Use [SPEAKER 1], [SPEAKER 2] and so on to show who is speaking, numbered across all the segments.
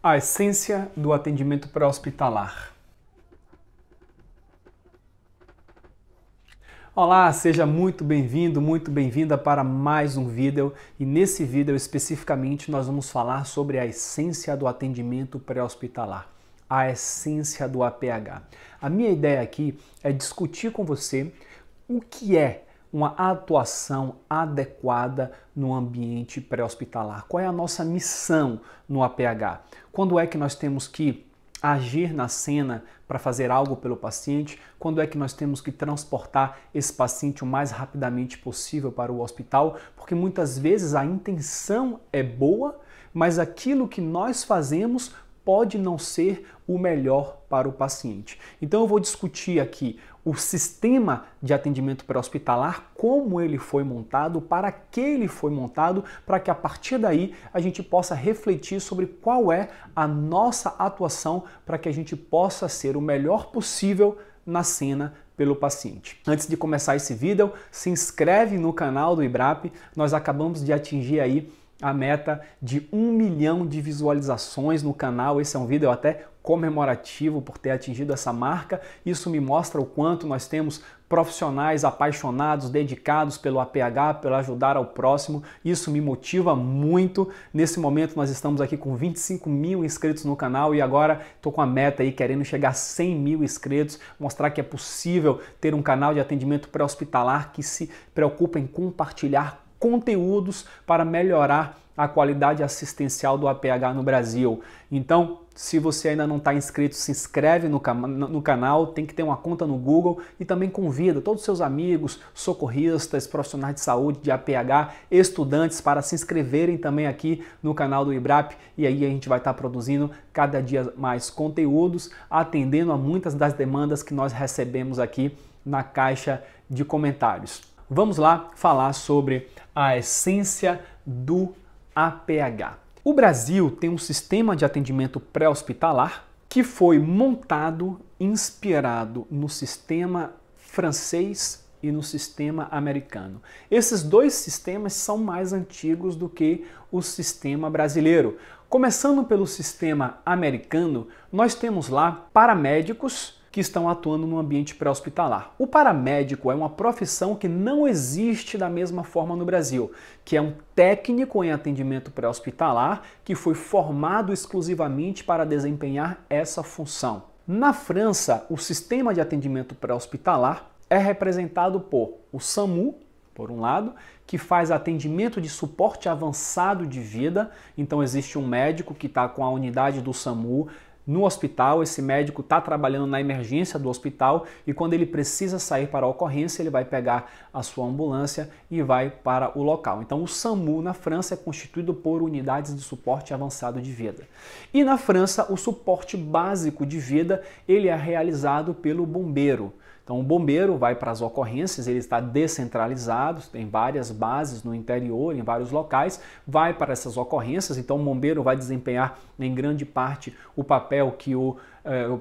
[SPEAKER 1] A essência do atendimento pré-hospitalar. Olá, seja muito bem-vindo, muito bem-vinda para mais um vídeo e nesse vídeo especificamente nós vamos falar sobre a essência do atendimento pré-hospitalar, a essência do APH. A minha ideia aqui é discutir com você o que é uma atuação adequada no ambiente pré-hospitalar. Qual é a nossa missão no APH? Quando é que nós temos que agir na cena para fazer algo pelo paciente? Quando é que nós temos que transportar esse paciente o mais rapidamente possível para o hospital? Porque muitas vezes a intenção é boa, mas aquilo que nós fazemos pode não ser o melhor para o paciente. Então eu vou discutir aqui o sistema de atendimento pré-hospitalar, como ele foi montado, para que ele foi montado, para que a partir daí a gente possa refletir sobre qual é a nossa atuação para que a gente possa ser o melhor possível na cena pelo paciente. Antes de começar esse vídeo, se inscreve no canal do IBRAP. Nós acabamos de atingir aí a meta de 1 milhão de visualizações no canal. Esse é um vídeo até comemorativo por ter atingido essa marca. Isso me mostra o quanto nós temos profissionais apaixonados, dedicados pelo APH, pelo ajudar ao próximo. Isso me motiva muito. Nesse momento nós estamos aqui com 25 mil inscritos no canal e agora estou com a meta aí querendo chegar a 100 mil inscritos, mostrar que é possível ter um canal de atendimento pré-hospitalar que se preocupa em compartilhar conteúdos para melhorar a qualidade assistencial do APH no Brasil. Então, se você ainda não está inscrito, se inscreve no canal, tem que ter uma conta no Google e também convida todos os seus amigos, socorristas, profissionais de saúde, de APH, estudantes para se inscreverem também aqui no canal do IBRAP e aí a gente vai estar produzindo cada dia mais conteúdos, atendendo a muitas das demandas que nós recebemos aqui na caixa de comentários. Vamos lá falar sobre a essência do APH. O Brasil tem um sistema de atendimento pré-hospitalar que foi montado, inspirado no sistema francês e no sistema americano. Esses dois sistemas são mais antigos do que o sistema brasileiro. Começando pelo sistema americano, nós temos lá paramédicos que estão atuando no ambiente pré-hospitalar. O paramédico é uma profissão que não existe da mesma forma no Brasil, que é um técnico em atendimento pré-hospitalar que foi formado exclusivamente para desempenhar essa função. Na França, o sistema de atendimento pré-hospitalar é representado por o SAMU, por um lado, que faz atendimento de suporte avançado de vida. Então existe um médico que está com a unidade do SAMU no hospital, esse médico está trabalhando na emergência do hospital e quando ele precisa sair para a ocorrência, ele vai pegar a sua ambulância e vai para o local. Então o SAMU na França é constituído por unidades de suporte avançado de vida. E na França, o suporte básico de vida, ele é realizado pelo bombeiro. Então o bombeiro vai para as ocorrências, ele está descentralizado, tem várias bases no interior, em vários locais, vai para essas ocorrências, então o bombeiro vai desempenhar em grande parte o papel que o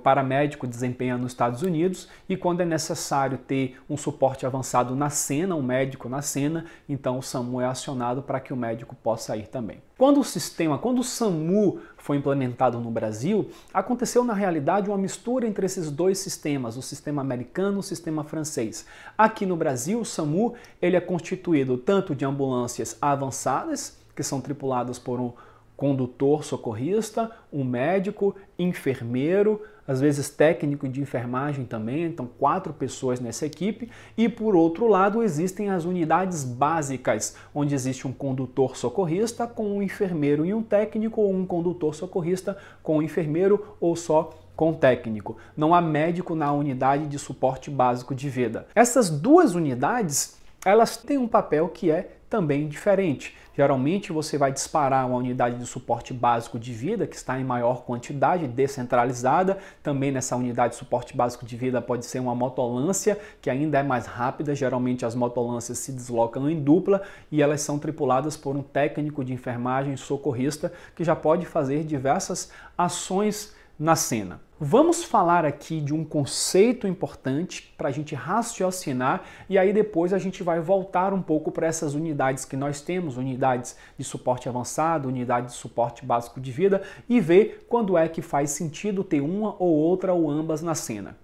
[SPEAKER 1] paramédico desempenha nos Estados Unidos e quando é necessário ter um suporte avançado na cena, um médico na cena, então o SAMU é acionado para que o médico possa ir também. Quando o SAMU foi implementado no Brasil, aconteceu na realidade uma mistura entre esses dois sistemas, o sistema americano e o sistema francês. Aqui no Brasil, o SAMU ele é constituído tanto de ambulâncias avançadas, que são tripuladas por um condutor socorrista, um médico, enfermeiro, às vezes técnico de enfermagem também, então 4 pessoas nessa equipe. E por outro lado existem as unidades básicas, onde existe um condutor socorrista com um enfermeiro e um técnico, ou um condutor socorrista com um enfermeiro ou só com técnico. Não há médico na unidade de suporte básico de vida. Essas duas unidades, elas têm um papel que é também diferente. Geralmente você vai disparar uma unidade de suporte básico de vida que está em maior quantidade, descentralizada. Também nessa unidade de suporte básico de vida pode ser uma motolância, que ainda é mais rápida. Geralmente as motolâncias se deslocam em dupla e elas são tripuladas por um técnico de enfermagem socorrista que já pode fazer diversas ações na cena. Vamos falar aqui de um conceito importante para a gente raciocinar e aí depois a gente vai voltar um pouco para essas unidades que nós temos, unidades de suporte avançado, unidade de suporte básico de vida e ver quando é que faz sentido ter uma ou outra ou ambas na cena.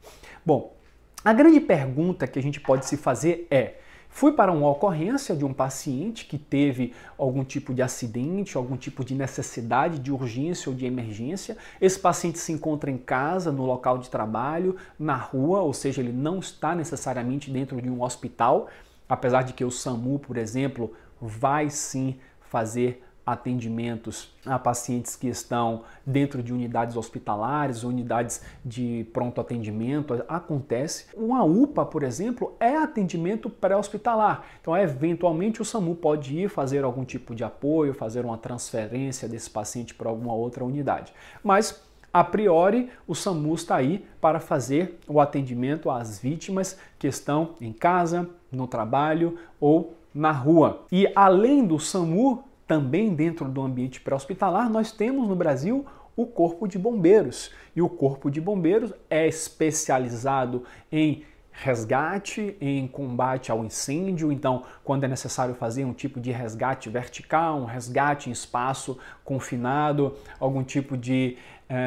[SPEAKER 1] Bom, a grande pergunta que a gente pode se fazer é: fui para uma ocorrência de um paciente que teve algum tipo de acidente, algum tipo de necessidade de urgência ou de emergência. Esse paciente se encontra em casa, no local de trabalho, na rua, ou seja, ele não está necessariamente dentro de um hospital, apesar de que o SAMU, por exemplo, vai sim fazer atendimentos a pacientes que estão dentro de unidades hospitalares, unidades de pronto atendimento, acontece. Uma UPA, por exemplo, é atendimento pré-hospitalar. Então, eventualmente, o SAMU pode ir fazer algum tipo de apoio, fazer uma transferência desse paciente para alguma outra unidade. Mas, a priori, o SAMU está aí para fazer o atendimento às vítimas que estão em casa, no trabalho ou na rua. E, além do SAMU, também dentro do ambiente pré-hospitalar, nós temos no Brasil o Corpo de Bombeiros. E o Corpo de Bombeiros é especializado em resgate, em combate ao incêndio. Então, quando é necessário fazer um tipo de resgate vertical, um resgate em espaço confinado, algum tipo de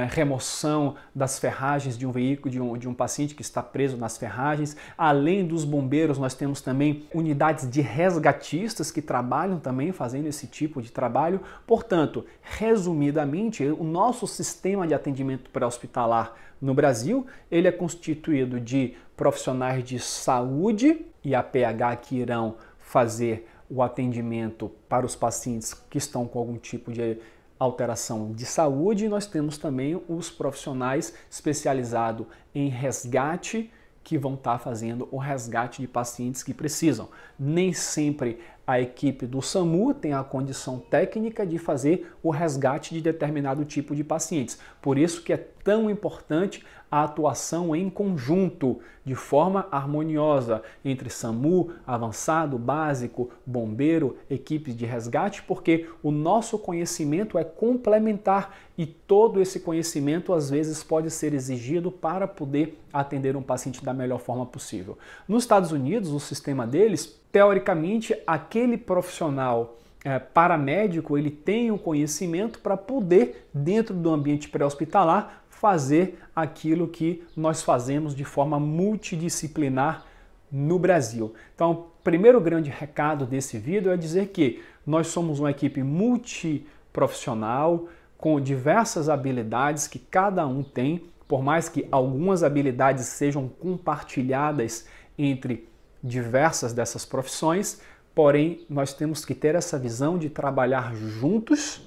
[SPEAKER 1] remoção das ferragens de um veículo, de um paciente que está preso nas ferragens. Além dos bombeiros, nós temos também unidades de resgatistas que trabalham também fazendo esse tipo de trabalho. Portanto, resumidamente, o nosso sistema de atendimento pré-hospitalar no Brasil, ele é constituído de profissionais de saúde e a PH que irão fazer o atendimento para os pacientes que estão com algum tipo de alteração de saúde, e nós temos também os profissionais especializados em resgate que vão estar fazendo o resgate de pacientes que precisam. Nem sempre a equipe do SAMU tem a condição técnica de fazer o resgate de determinado tipo de pacientes. Por isso que é tão importante a atuação em conjunto, de forma harmoniosa, entre SAMU, avançado, básico, bombeiro, equipes de resgate, porque o nosso conhecimento é complementar e todo esse conhecimento às vezes pode ser exigido para poder atender um paciente da melhor forma possível. Nos Estados Unidos, o sistema deles, teoricamente, aquele profissional paramédico, ele tem o conhecimento para poder, dentro do ambiente pré-hospitalar, fazer aquilo que nós fazemos de forma multidisciplinar no Brasil. Então, o primeiro grande recado desse vídeo é dizer que nós somos uma equipe multiprofissional, com diversas habilidades que cada um tem, por mais que algumas habilidades sejam compartilhadas entre diversas dessas profissões, porém nós temos que ter essa visão de trabalhar juntos,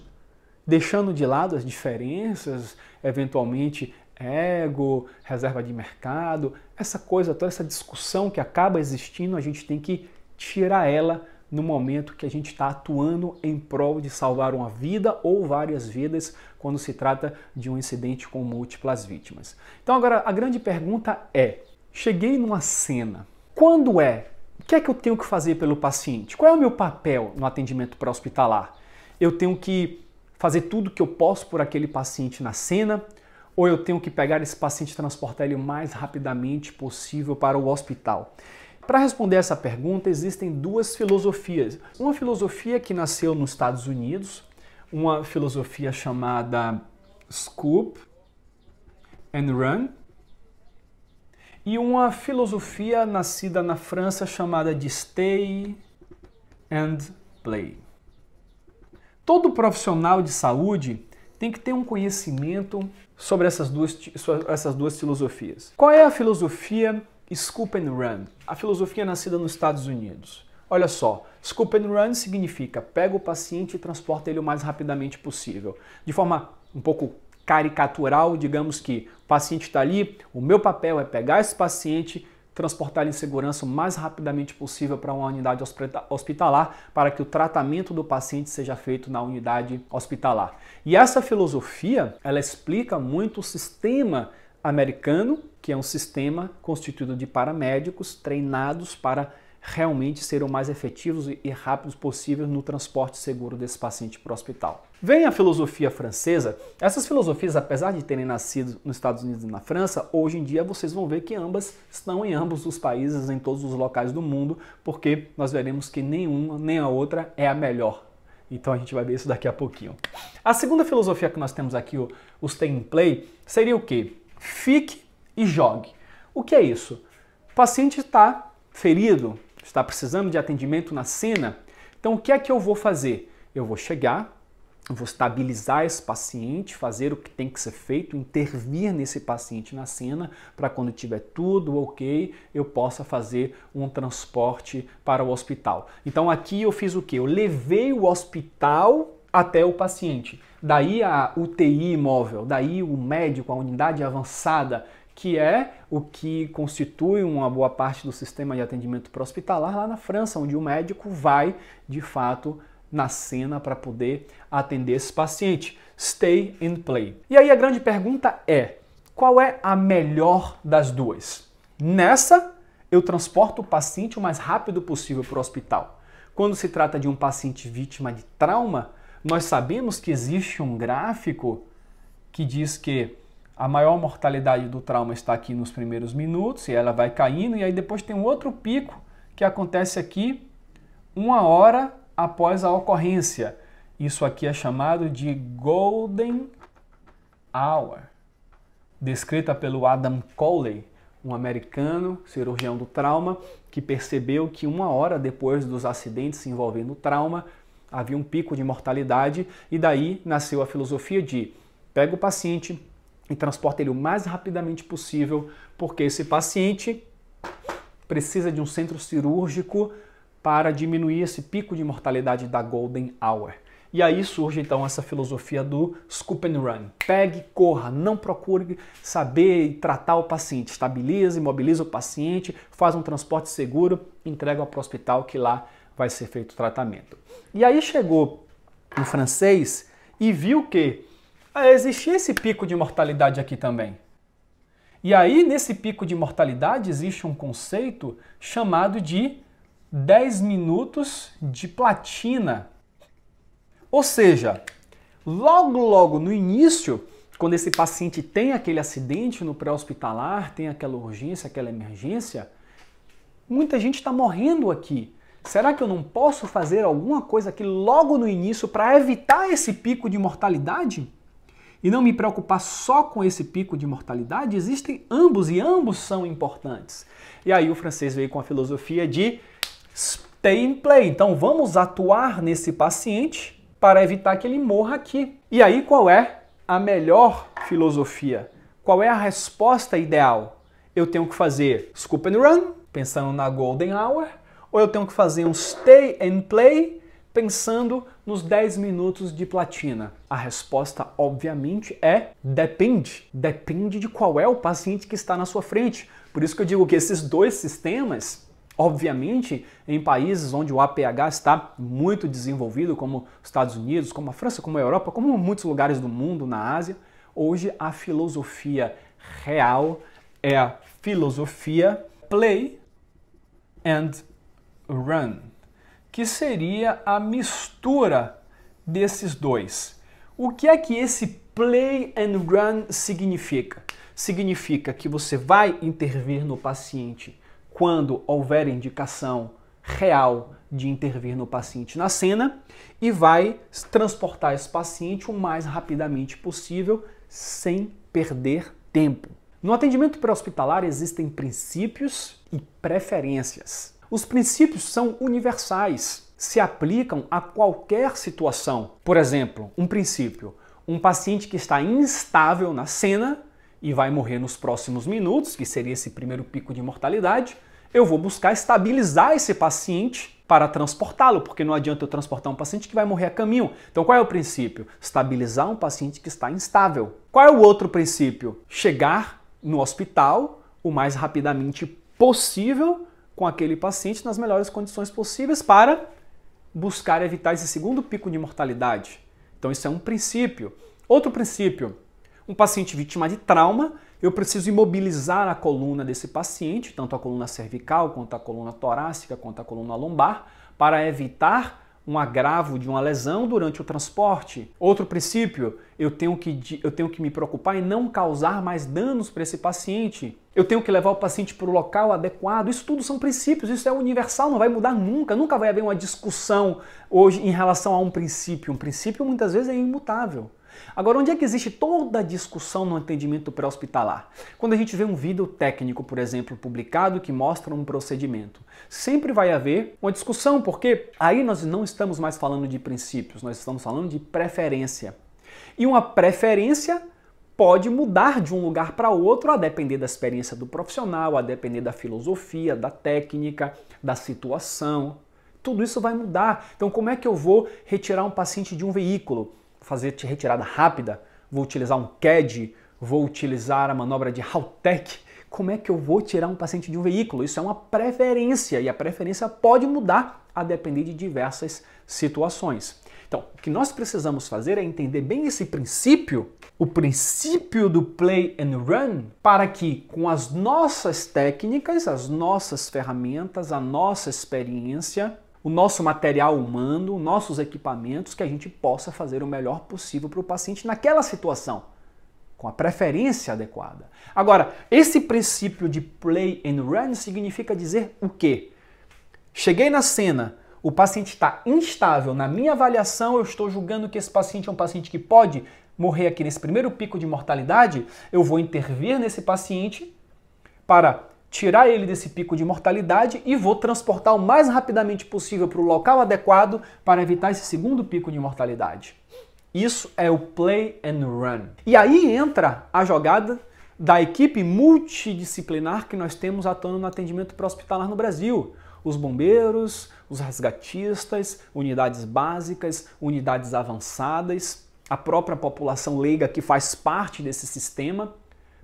[SPEAKER 1] deixando de lado as diferenças, eventualmente ego, reserva de mercado, essa coisa, toda essa discussão que acaba existindo, a gente tem que tirar ela no momento que a gente está atuando em prol de salvar uma vida ou várias vidas quando se trata de um incidente com múltiplas vítimas. Então agora a grande pergunta é, cheguei numa cena, quando é? O que é que eu tenho que fazer pelo paciente? Qual é o meu papel no atendimento pré-hospitalar? Eu tenho que fazer tudo que eu posso por aquele paciente na cena, ou eu tenho que pegar esse paciente e transportar ele o mais rapidamente possível para o hospital? Para responder essa pergunta, existem duas filosofias. Uma filosofia que nasceu nos Estados Unidos, uma filosofia chamada Scoop and Run, e uma filosofia nascida na França chamada de Stay and Play. Todo profissional de saúde tem que ter um conhecimento sobre essas duas filosofias. Qual é a filosofia Scoop and Run? A filosofia nascida nos Estados Unidos. Olha só, Scoop and Run significa pega o paciente e transporta ele o mais rapidamente possível. De forma um pouco caricatural, digamos que o paciente está ali, o meu papel é pegar esse paciente, transportar ele em segurança o mais rapidamente possível para uma unidade hospitalar para que o tratamento do paciente seja feito na unidade hospitalar. E essa filosofia, ela explica muito o sistema americano, que é um sistema constituído de paramédicos treinados para realmente serem o mais efetivos e rápidos possível no transporte seguro desse paciente para o hospital. Vem a filosofia francesa. Essas filosofias, apesar de terem nascido nos Estados Unidos e na França, hoje em dia vocês vão ver que ambas estão em ambos os países, em todos os locais do mundo, porque nós veremos que nenhuma nem a outra é a melhor. Então a gente vai ver isso daqui a pouquinho. A segunda filosofia que nós temos aqui, o stay in play, seria o quê? Fique e jogue. O que é isso? O paciente está ferido, está precisando de atendimento na cena, então o que é que eu vou fazer? Eu vou chegar, vou estabilizar esse paciente, fazer o que tem que ser feito, intervir nesse paciente na cena, para quando tiver tudo ok, eu possa fazer um transporte para o hospital. Então aqui eu fiz o quê? Eu levei o hospital até o paciente. Daí a UTI móvel, daí o médico, a unidade avançada, que é o que constitui uma boa parte do sistema de atendimento pré-hospitalar lá na França, onde o médico vai, de fato, na cena para poder atender esse paciente. Stay and play. E aí a grande pergunta é, qual é a melhor das duas? Nessa, eu transporto o paciente o mais rápido possível para o hospital. Quando se trata de um paciente vítima de trauma, nós sabemos que existe um gráfico que diz que a maior mortalidade do trauma está aqui nos primeiros minutos e ela vai caindo, e aí depois tem um outro pico que acontece aqui 1 hora após a ocorrência. Isso aqui é chamado de Golden Hour, descrita pelo Adam Cowley, um americano cirurgião do trauma, que percebeu que 1 hora depois dos acidentes envolvendo o trauma, havia um pico de mortalidade, e daí nasceu a filosofia de pega o paciente e transporta ele o mais rapidamente possível, porque esse paciente precisa de um centro cirúrgico para diminuir esse pico de mortalidade da Golden Hour. E aí surge então essa filosofia do scoop and run. Pegue, corra, não procure saber e tratar o paciente. Estabiliza, imobiliza o paciente, faz um transporte seguro, entrega para o hospital que lá vai ser feito o tratamento. E aí chegou um francês e viu que existia esse pico de mortalidade aqui também. E aí nesse pico de mortalidade existe um conceito chamado de 10 minutos de platina. Ou seja, logo no início, quando esse paciente tem aquele acidente no pré-hospitalar, tem aquela urgência, aquela emergência, muita gente está morrendo aqui. Será que eu não posso fazer alguma coisa aqui logo no início para evitar esse pico de mortalidade? E não me preocupar só com esse pico de mortalidade? Existem ambos e ambos são importantes. E aí o francês veio com a filosofia de stay in play. Então vamos atuar nesse paciente para evitar que ele morra aqui. E aí qual é a melhor filosofia? Qual é a resposta ideal? Eu tenho que fazer scoop and run, pensando na Golden Hour, ou eu tenho que fazer um stay and play, pensando nos 10 minutos de platina? A resposta, obviamente, é depende. Depende de qual é o paciente que está na sua frente. Por isso que eu digo que esses dois sistemas, obviamente, em países onde o APH está muito desenvolvido, como os Estados Unidos, como a França, como a Europa, como muitos lugares do mundo, na Ásia, hoje a filosofia real é a filosofia play and run, que seria a mistura desses dois. O que é que esse play and run significa? Significa que você vai intervir no paciente quando houver indicação real de intervir no paciente na cena e vai transportar esse paciente o mais rapidamente possível sem perder tempo. No atendimento pré-hospitalar existem princípios e preferências. Os princípios são universais, se aplicam a qualquer situação. Por exemplo, um princípio, um paciente que está instável na cena e vai morrer nos próximos minutos, que seria esse primeiro pico de mortalidade, eu vou buscar estabilizar esse paciente para transportá-lo, porque não adianta eu transportar um paciente que vai morrer a caminho. Então qual é o princípio? Estabilizar um paciente que está instável. Qual é o outro princípio? Chegar no hospital o mais rapidamente possível com aquele paciente nas melhores condições possíveis para buscar evitar esse segundo pico de mortalidade. Então isso é um princípio. Outro princípio, um paciente vítima de trauma eu preciso imobilizar a coluna desse paciente, tanto a coluna cervical, quanto a coluna torácica, quanto a coluna lombar, para evitar um agravo de uma lesão durante o transporte. Outro princípio, eu tenho que me preocupar em não causar mais danos para esse paciente. Eu tenho que levar o paciente para o local adequado. Isso tudo são princípios, isso é universal, não vai mudar nunca. Nunca vai haver uma discussão hoje em relação a um princípio. Um princípio muitas vezes é imutável. Agora, onde é que existe toda a discussão no atendimento pré-hospitalar? Quando a gente vê um vídeo técnico, por exemplo, publicado que mostra um procedimento, sempre vai haver uma discussão, porque aí nós não estamos mais falando de princípios, nós estamos falando de preferência. E uma preferência pode mudar de um lugar para outro a depender da experiência do profissional, a depender da filosofia, da técnica, da situação. Tudo isso vai mudar. Então, como é que eu vou retirar um paciente de um veículo? Fazer retirada rápida, vou utilizar um CAD, vou utilizar a manobra de Haltech. Como é que eu vou tirar um paciente de um veículo? Isso é uma preferência e a preferência pode mudar a depender de diversas situações. Então, o que nós precisamos fazer é entender bem esse princípio, o princípio do play and run, para que com as nossas técnicas, as nossas ferramentas, a nossa experiência, o nosso material humano, nossos equipamentos, que a gente possa fazer o melhor possível para o paciente naquela situação, com a preferência adequada. Agora, esse princípio de play and run significa dizer o quê? Cheguei na cena, o paciente está instável, na minha avaliação eu estou julgando que esse paciente é um paciente que pode morrer aqui nesse primeiro pico de mortalidade, eu vou intervir nesse paciente para tirar ele desse pico de mortalidade e vou transportar o mais rapidamente possível para o local adequado para evitar esse segundo pico de mortalidade. Isso é o play and run. E aí entra a jogada da equipe multidisciplinar que nós temos atuando no atendimento pré-hospitalar no Brasil. Os bombeiros, os resgatistas, unidades básicas, unidades avançadas, a própria população leiga que faz parte desse sistema,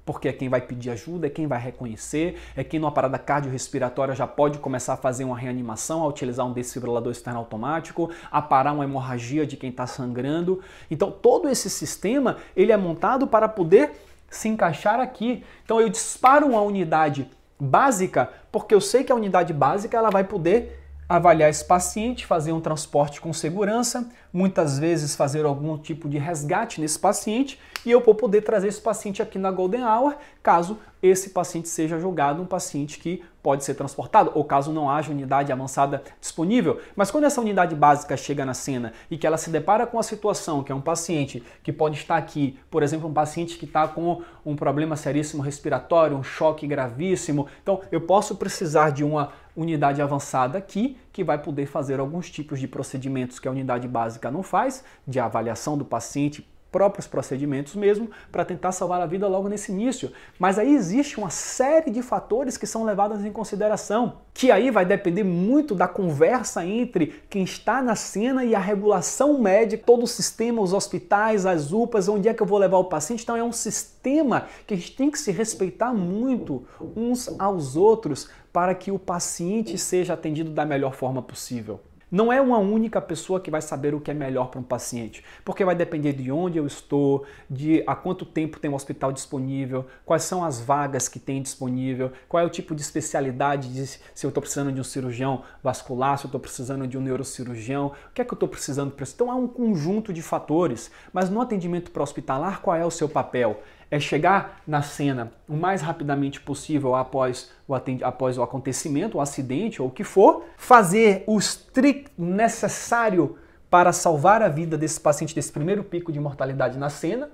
[SPEAKER 1] porque é quem vai pedir ajuda, é quem vai reconhecer, é quem numa parada cardiorrespiratória já pode começar a fazer uma reanimação, a utilizar um desfibrilador externo automático, a parar uma hemorragia de quem está sangrando. Então todo esse sistema ele é montado para poder se encaixar aqui. Então eu disparo uma unidade básica porque eu sei que a unidade básica ela vai poder avaliar esse paciente, fazer um transporte com segurança, muitas vezes fazer algum tipo de resgate nesse paciente e eu vou poder trazer esse paciente aqui na Golden Hour, caso esse paciente seja julgado um paciente que pode ser transportado ou caso não haja unidade avançada disponível. Mas quando essa unidade básica chega na cena e que ela se depara com a situação que é um paciente que pode estar aqui, por exemplo, um paciente que está com um problema seríssimo respiratório, um choque gravíssimo, então eu posso precisar de uma unidade avançada aqui que vai poder fazer alguns tipos de procedimentos que a unidade básica não faz, de avaliação do paciente, próprios procedimentos mesmo, para tentar salvar a vida logo nesse início. Mas aí existe uma série de fatores que são levados em consideração, que aí vai depender muito da conversa entre quem está na cena e a regulação médica, todo o sistema, os hospitais, as UPAs, onde é que eu vou levar o paciente. Então é um sistema que a gente tem que se respeitar muito uns aos outros para que o paciente seja atendido da melhor forma possível. Não é uma única pessoa que vai saber o que é melhor para um paciente, porque vai depender de onde eu estou, de há quanto tempo tem um hospital disponível, quais são as vagas que tem disponível, qual é o tipo de especialidade, se eu estou precisando de um cirurgião vascular, se eu estou precisando de um neurocirurgião, o que é que eu estou precisando para isso. Então há um conjunto de fatores, mas no atendimento pré-hospitalar, qual é o seu papel? É chegar na cena o mais rapidamente possível após o acontecimento, o acidente ou o que for, fazer o estricto necessário para salvar a vida desse paciente desse primeiro pico de mortalidade na cena,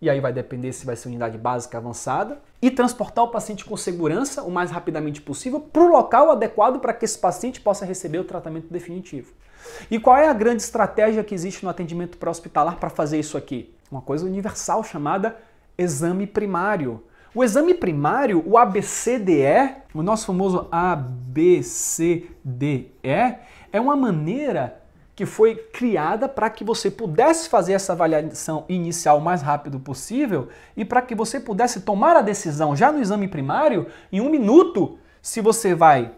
[SPEAKER 1] e aí vai depender se vai ser unidade básica avançada, e transportar o paciente com segurança o mais rapidamente possível para o local adequado para que esse paciente possa receber o tratamento definitivo. E qual é a grande estratégia que existe no atendimento pré-hospitalar para fazer isso aqui? Uma coisa universal chamada exame primário. O exame primário, o ABCDE, o nosso famoso ABCDE, é uma maneira que foi criada para que você pudesse fazer essa avaliação inicial o mais rápido possível e para que você pudesse tomar a decisão já no exame primário, em 1 minuto, se você vai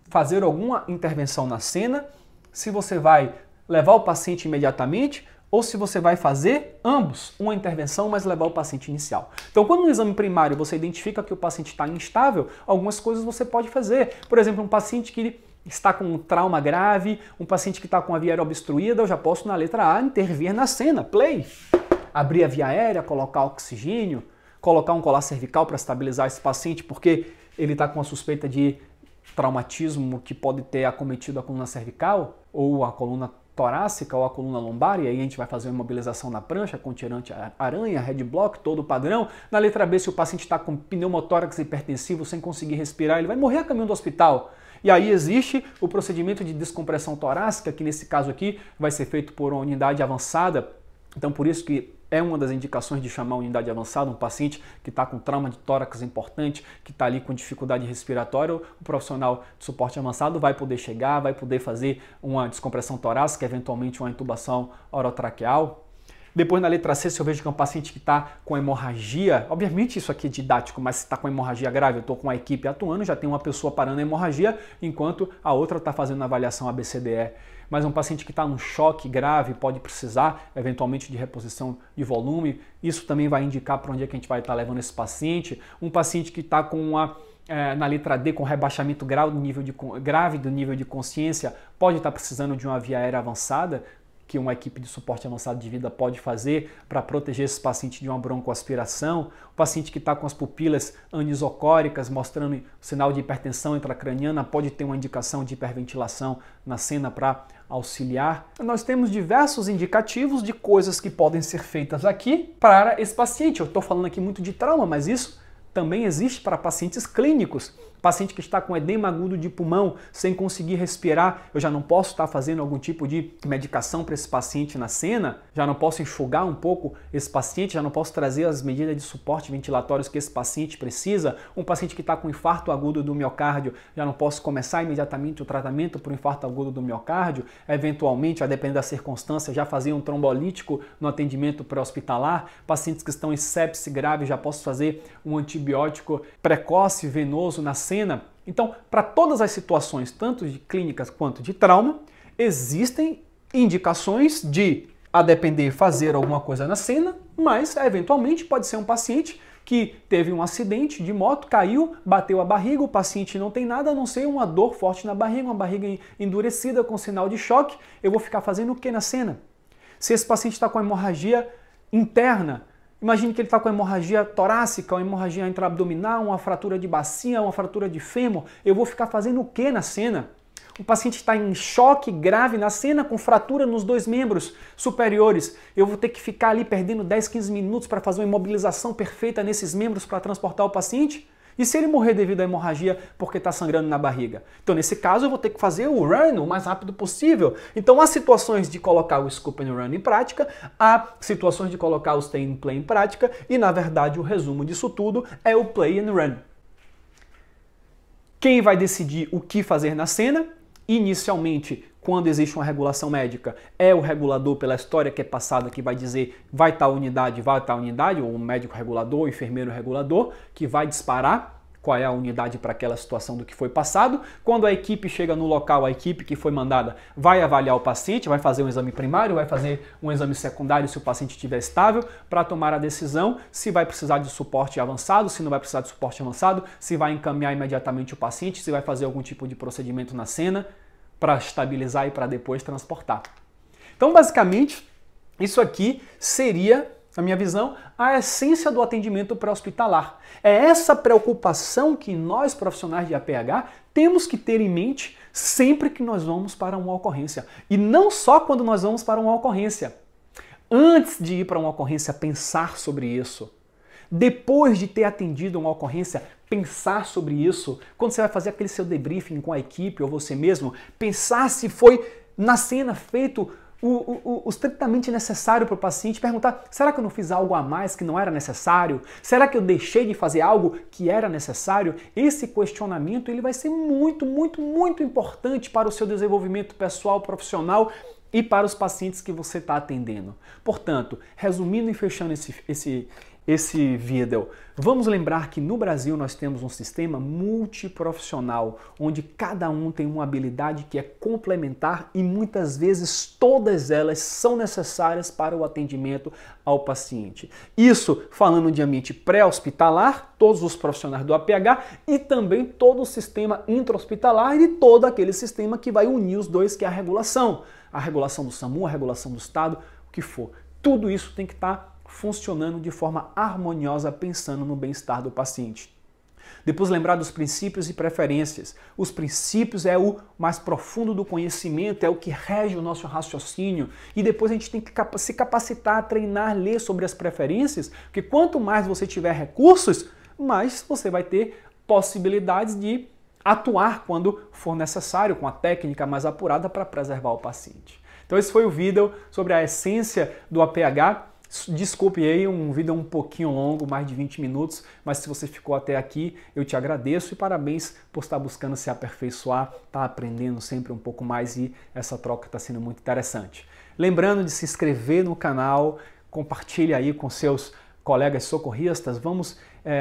[SPEAKER 1] fazer alguma intervenção na cena, se você vai levar o paciente imediatamente ou se você vai fazer ambos, uma intervenção, mas levar o paciente inicial. Então, quando no exame primário você identifica que o paciente está instável, algumas coisas você pode fazer. Por exemplo, um paciente que está com um trauma grave, um paciente que está com a via aérea obstruída, eu já posso, na letra A, intervir na cena, play. Abrir a via aérea, colocar oxigênio, colocar um colar cervical para estabilizar esse paciente, porque ele está com a suspeita de traumatismo que pode ter acometido a coluna cervical, ou a coluna torácica ou a coluna lombar, e aí a gente vai fazer uma imobilização na prancha com tirante aranha, head block, todo padrão. Na letra B, se o paciente está com pneumotórax hipertensivo sem conseguir respirar, ele vai morrer a caminho do hospital. E aí existe o procedimento de descompressão torácica, que nesse caso aqui vai ser feito por uma unidade avançada. Então por isso que é uma das indicações de chamar a unidade avançada, um paciente que está com trauma de tórax importante, que está ali com dificuldade respiratória, o profissional de suporte avançado vai poder chegar, vai poder fazer uma descompressão torácica, eventualmente uma intubação orotraqueal. Depois na letra C, se eu vejo que é um paciente que está com hemorragia, obviamente isso aqui é didático, mas se está com hemorragia grave, eu estou com a equipe atuando, já tem uma pessoa parando a hemorragia, enquanto a outra está fazendo a avaliação ABCDE. Mas um paciente que está num choque grave pode precisar, eventualmente, de reposição de volume. Isso também vai indicar para onde é que a gente vai estar levando esse paciente. Um paciente que está com na letra D, com rebaixamento grave do nível de consciência, pode estar precisando de uma via aérea avançada, que uma equipe de suporte avançado de vida pode fazer para proteger esse paciente de uma broncoaspiração. O paciente que está com as pupilas anisocóricas, mostrando sinal de hipertensão intracraniana, pode ter uma indicação de hiperventilação na cena para auxiliar. Nós temos diversos indicativos de coisas que podem ser feitas aqui para esse paciente. Eu estou falando aqui muito de trauma, mas isso também existe para pacientes clínicos. Paciente que está com edema agudo de pulmão, sem conseguir respirar, eu já não posso estar fazendo algum tipo de medicação para esse paciente na cena, já não posso enxugar um pouco esse paciente, já não posso trazer as medidas de suporte ventilatórios que esse paciente precisa. Um paciente que está com infarto agudo do miocárdio, já não posso começar imediatamente o tratamento para o infarto agudo do miocárdio, eventualmente, a depender da circunstância, já fazer um trombolítico no atendimento pré-hospitalar. Pacientes que estão em sepse grave, já posso fazer um antibiótico precoce venoso na cena. Então, para todas as situações, tanto de clínicas quanto de trauma, existem indicações de, a depender, fazer alguma coisa na cena, mas eventualmente pode ser um paciente que teve um acidente de moto, caiu, bateu a barriga, o paciente não tem nada a não ser uma dor forte na barriga, uma barriga endurecida com sinal de choque. Eu vou ficar fazendo o que na cena? Se esse paciente está com hemorragia interna, imagine que ele está com hemorragia torácica, uma hemorragia intraabdominal, uma fratura de bacia, uma fratura de fêmur. Eu vou ficar fazendo o que na cena? O paciente está em choque grave na cena com fratura nos dois membros superiores. Eu vou ter que ficar ali perdendo 10, 15 minutos para fazer uma imobilização perfeita nesses membros para transportar o paciente? E se ele morrer devido à hemorragia porque está sangrando na barriga? Então, nesse caso, eu vou ter que fazer o run o mais rápido possível. Então, há situações de colocar o scoop and run em prática, há situações de colocar o stay and play em prática, e, na verdade, o resumo disso tudo é o play and run. Quem vai decidir o que fazer na cena? Inicialmente, quando existe uma regulação médica, é o regulador, pela história que é passada, que vai dizer vai tal unidade, ou o médico regulador, o enfermeiro regulador, que vai disparar qual é a unidade para aquela situação do que foi passado. Quando a equipe chega no local, a equipe que foi mandada vai avaliar o paciente, vai fazer um exame primário, vai fazer um exame secundário se o paciente estiver estável, para tomar a decisão se vai precisar de suporte avançado, se não vai precisar de suporte avançado, se vai encaminhar imediatamente o paciente, se vai fazer algum tipo de procedimento na cena, para estabilizar e para depois transportar. Então, basicamente, isso aqui seria, na minha visão, a essência do atendimento pré-hospitalar. É essa preocupação que nós, profissionais de APH, temos que ter em mente sempre que nós vamos para uma ocorrência. E não só quando nós vamos para uma ocorrência. Antes de ir para uma ocorrência, pensar sobre isso. Depois de ter atendido uma ocorrência, pensar sobre isso. Quando você vai fazer aquele seu debriefing com a equipe ou você mesmo, pensar se foi na cena feito o estritamente necessário para o paciente, perguntar, será que eu não fiz algo a mais que não era necessário? Será que eu deixei de fazer algo que era necessário? Esse questionamento ele vai ser muito, muito, muito importante para o seu desenvolvimento pessoal, profissional e para os pacientes que você está atendendo. Portanto, resumindo e fechando esse vídeo? Vamos lembrar que no Brasil nós temos um sistema multiprofissional, onde cada um tem uma habilidade que é complementar e muitas vezes todas elas são necessárias para o atendimento ao paciente. Isso falando de ambiente pré-hospitalar, todos os profissionais do APH e também todo o sistema intra-hospitalar e todo aquele sistema que vai unir os dois, que é a regulação do SAMU, a regulação do Estado, o que for. Tudo isso tem que estar funcionando de forma harmoniosa, pensando no bem-estar do paciente. Depois lembrar dos princípios e preferências. Os princípios é o mais profundo do conhecimento, é o que rege o nosso raciocínio. E depois a gente tem que se capacitar, treinar, ler sobre as preferências, porque quanto mais você tiver recursos, mais você vai ter possibilidades de atuar quando for necessário, com a técnica mais apurada para preservar o paciente. Então esse foi o vídeo sobre a essência do APH. Desculpe aí, um vídeo um pouquinho longo, mais de 20 minutos, mas se você ficou até aqui, eu te agradeço e parabéns por estar buscando se aperfeiçoar, estar aprendendo sempre um pouco mais e essa troca está sendo muito interessante. Lembrando de se inscrever no canal, compartilhe aí com seus colegas socorristas, vamos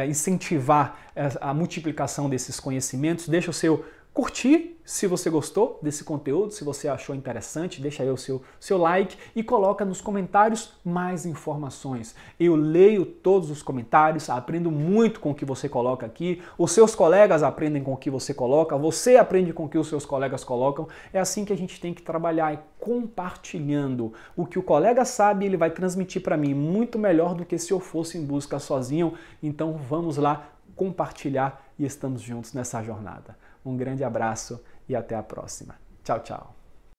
[SPEAKER 1] incentivar a multiplicação desses conhecimentos, deixa o seu curtir se você gostou desse conteúdo, se você achou interessante, deixa aí o seu like e coloca nos comentários mais informações. Eu leio todos os comentários, aprendo muito com o que você coloca aqui, os seus colegas aprendem com o que você coloca, você aprende com o que os seus colegas colocam. É assim que a gente tem que trabalhar, compartilhando. O que o colega sabe, ele vai transmitir para mim muito melhor do que se eu fosse em busca sozinho. Então vamos lá compartilhar e estamos juntos nessa jornada. Um grande abraço e até a próxima. Tchau, tchau.